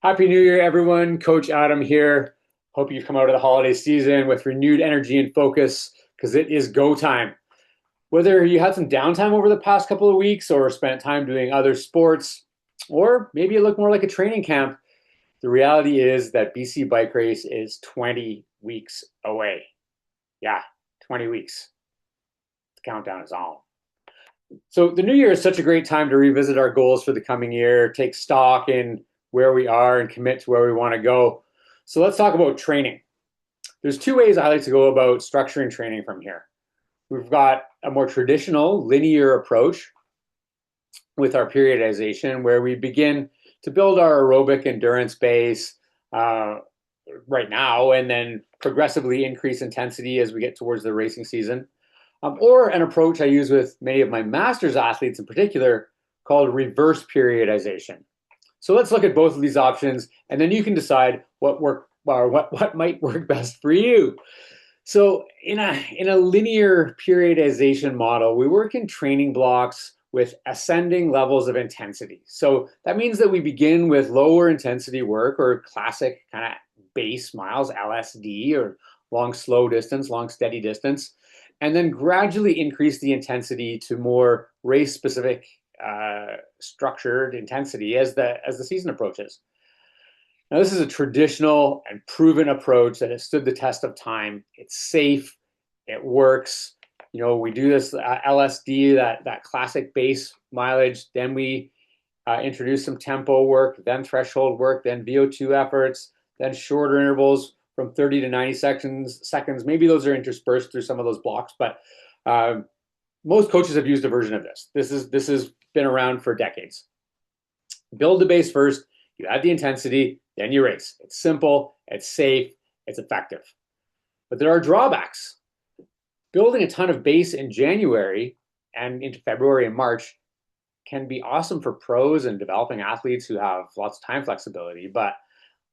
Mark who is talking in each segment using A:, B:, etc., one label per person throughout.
A: Happy New Year, everyone. Coach Adam here. Hope you've come out of the holiday season with renewed energy and focus because it is go time. Whether you had some downtime over the past couple of weeks or spent time doing other sports, or maybe it looked more like a training camp, the reality is that BC Bike Race is 20 weeks away. Yeah, 20 weeks. The countdown is on. So the new year is such a great time to revisit our goals for the coming year, take stock in where we are and commit to where we want to go. So let's talk about training. There's two ways I like to go about structuring training from here. We've got a more traditional linear approach with our periodization where we begin to build our aerobic endurance base right now and then progressively increase intensity as we get towards the racing season. Or an approach I use with many of my master's athletes in particular called reverse periodization. So let's look at both of these options, and then you can decide what might work best for you. So in a linear periodization model, we work in training blocks with ascending levels of intensity. So that means that we begin with lower intensity work or classic kind of base miles, LSD, or long slow distance, long steady distance, and then gradually increase the intensity to more race specific structured intensity as the season approaches. Now, this is a traditional and proven approach that has stood the test of time. It's safe, it works. You know, we do this LSD, that classic base mileage, then we introduce some tempo work, then threshold work, then VO2 efforts, then shorter intervals from 30 to 90 seconds. Maybe those are interspersed through some of those blocks, but most coaches have used a version of this. This has been around for decades. Build the base first, you add the intensity, then you race. It's simple, it's safe, it's effective. But there are drawbacks. Building a ton of base in January and into February and March can be awesome for pros and developing athletes who have lots of time flexibility, but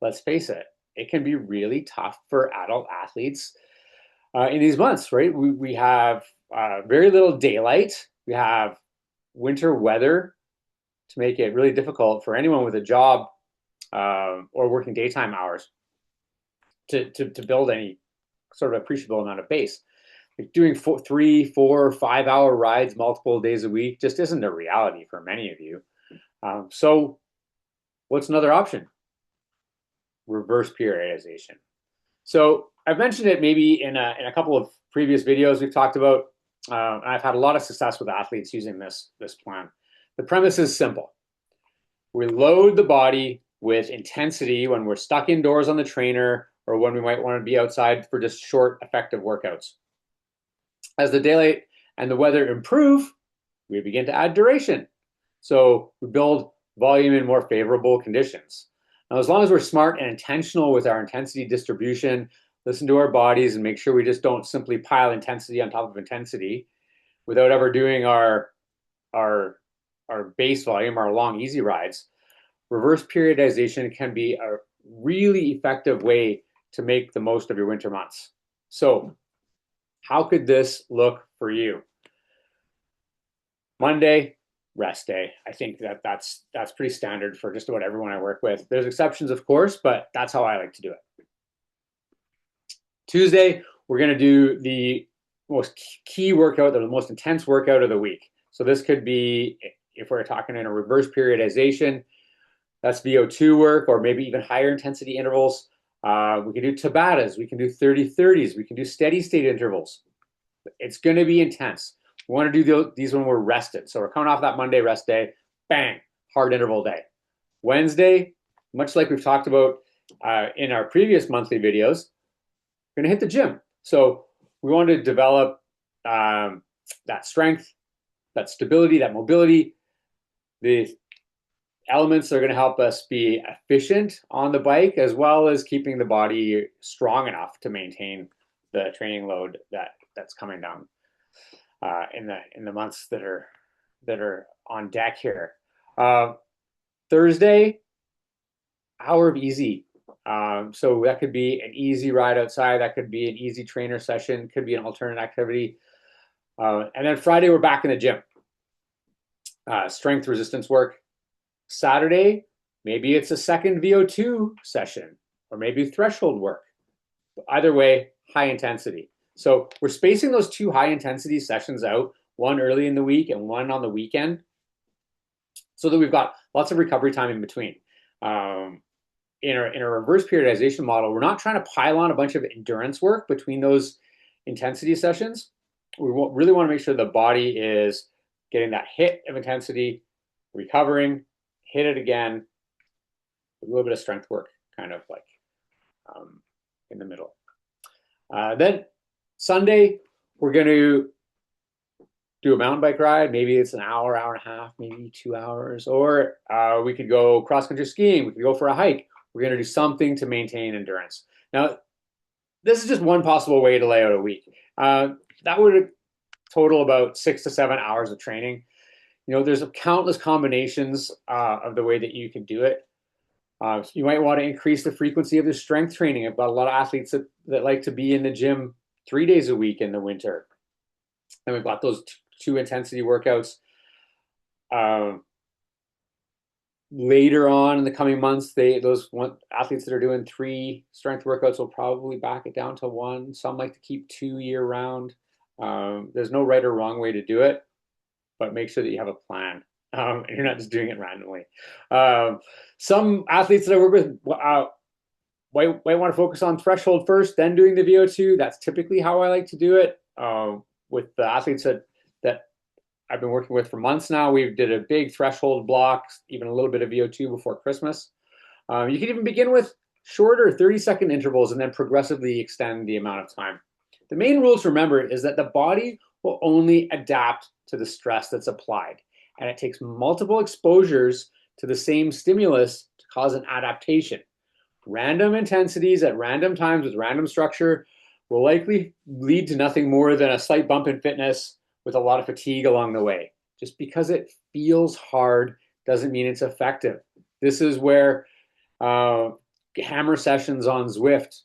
A: let's face it, it can be really tough for adult athletes in these months, right? We have very little daylight. We have winter weather to make it really difficult for anyone with a job or working daytime hours to build any sort of appreciable amount of base. Like doing 3, 4, 5 hour rides multiple days a week just isn't a reality for many of you. So what's another option? Reverse periodization. So I've mentioned it maybe in a couple of previous videos we've talked about. I've had a lot of success with athletes using this plan. The premise is simple. We load the body with intensity when we're stuck indoors on the trainer or when we might want to be outside for just short, effective workouts. As the daylight and the weather improve, we begin to add duration. So we build volume in more favorable conditions. Now, as long as we're smart and intentional with our intensity distribution, listen to our bodies and make sure we just don't simply pile intensity on top of intensity without ever doing our base volume, our long, easy rides, reverse periodization can be a really effective way to make the most of your winter months. So how could this look for you? Monday, rest day. I think that's pretty standard for just about everyone I work with. There's exceptions, of course, but that's how I like to do it. Tuesday, we're going to do the most key workout, the most intense workout of the week. So this could be, if we're talking in a reverse periodization, that's VO2 work or maybe even higher intensity intervals. We can do Tabatas, we can do 30-30s, we can do steady state intervals. It's going to be intense. We want to do these when we're rested. So we're coming off that Monday rest day, bang, hard interval day. Wednesday, much like we've talked about in our previous monthly videos, we're going to hit the gym. So we want to develop that strength, that stability, that mobility, the elements that are going to help us be efficient on the bike, as well as keeping the body strong enough to maintain the training load that's coming down in the months that are on deck here. Thursday, hour of easy. So that could be an easy ride outside. That could be an easy trainer session. Could be an alternate activity. And then Friday, we're back in the gym. Strength resistance work. Saturday, Maybe it's a second VO2 session, or maybe threshold work. Either way, high intensity. So we're spacing those two high intensity sessions out, one early in the week and one on the weekend, so that we've got lots of recovery time in between. In a reverse periodization model, we're not trying to pile on a bunch of endurance work between those intensity sessions. We really want to make sure the body is getting that hit of intensity, recovering, hit it again, a little bit of strength work, kind of like in the middle. Then Sunday, we're going to do a mountain bike ride. Maybe it's an hour, hour and a half, maybe 2 hours. Or we could go cross-country skiing. We could go for a hike. We're going to do something to maintain endurance. Now, this is just one possible way to lay out a week. That would total about 6 to 7 hours of training. You know, there's countless combinations of the way that you can do it. You might want to increase the frequency of the strength training. I've got a lot of athletes that like to be in the gym 3 days a week in the winter. And we've got those two intensity workouts. Later on in the coming months, those athletes that are doing 3 strength workouts will probably back it down to 1. Some like to keep 2 year round. There's no right or wrong way to do it, but make sure that you have a plan. And you're not just doing it randomly. Some athletes that I work with might want to focus on threshold first, then doing the VO2. That's typically how I like to do it. With the athletes that I've been working with for months now, we did a big threshold block, even a little bit of VO2 before Christmas. You can even begin with shorter 30-second intervals and then progressively extend the amount of time. The main rule to remember is that the body will only adapt to the stress that's applied. And it takes multiple exposures to the same stimulus to cause an adaptation. Random intensities at random times with random structure will likely lead to nothing more than a slight bump in fitness with a lot of fatigue along the way. Just because it feels hard doesn't mean it's effective. This is where hammer sessions on Zwift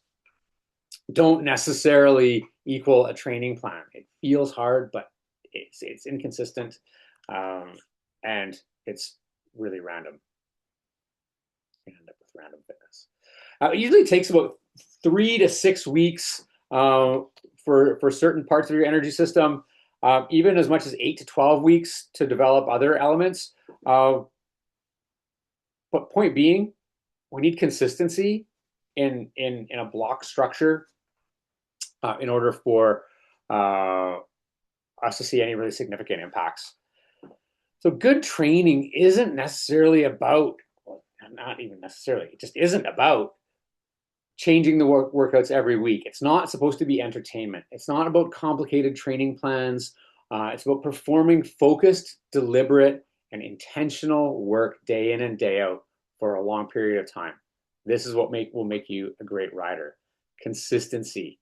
A: don't necessarily equal a training plan. It feels hard, but it's inconsistent. And it's really random. You end up with random fitness. It usually takes about 3 to 6 weeks for certain parts of your energy system, even as much as 8 to 12 weeks to develop other elements. But point being, we need consistency in a block structure in order for us to see any really significant impacts. So good training isn't necessarily about, well, not even necessarily, it just isn't about changing the workouts every week. It's not supposed to be entertainment. It's not about complicated training plans. It's about performing focused, deliberate, and intentional work day in and day out for a long period of time. This is what will make you a great rider. Consistency.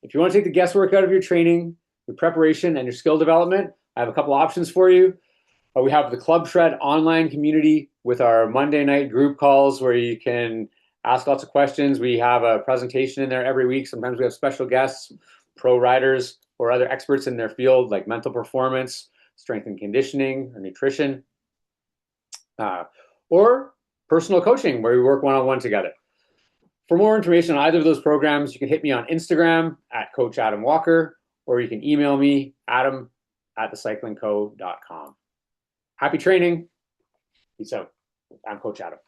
A: If you want to take the guesswork out of your training, your preparation, and your skill development, I have a couple options for you. We have the Club Shred online community with our Monday night group calls where you can ask lots of questions. We have a presentation in there every week. Sometimes we have special guests, pro riders, or other experts in their field like mental performance, strength and conditioning, or nutrition, or personal coaching where we work one-on-one together. For more information on either of those programs, you can hit me on Instagram at Coach Adam Walker, or you can email me, adam@thecyclingco.com. Happy training. Peace out. I'm Coach Adam.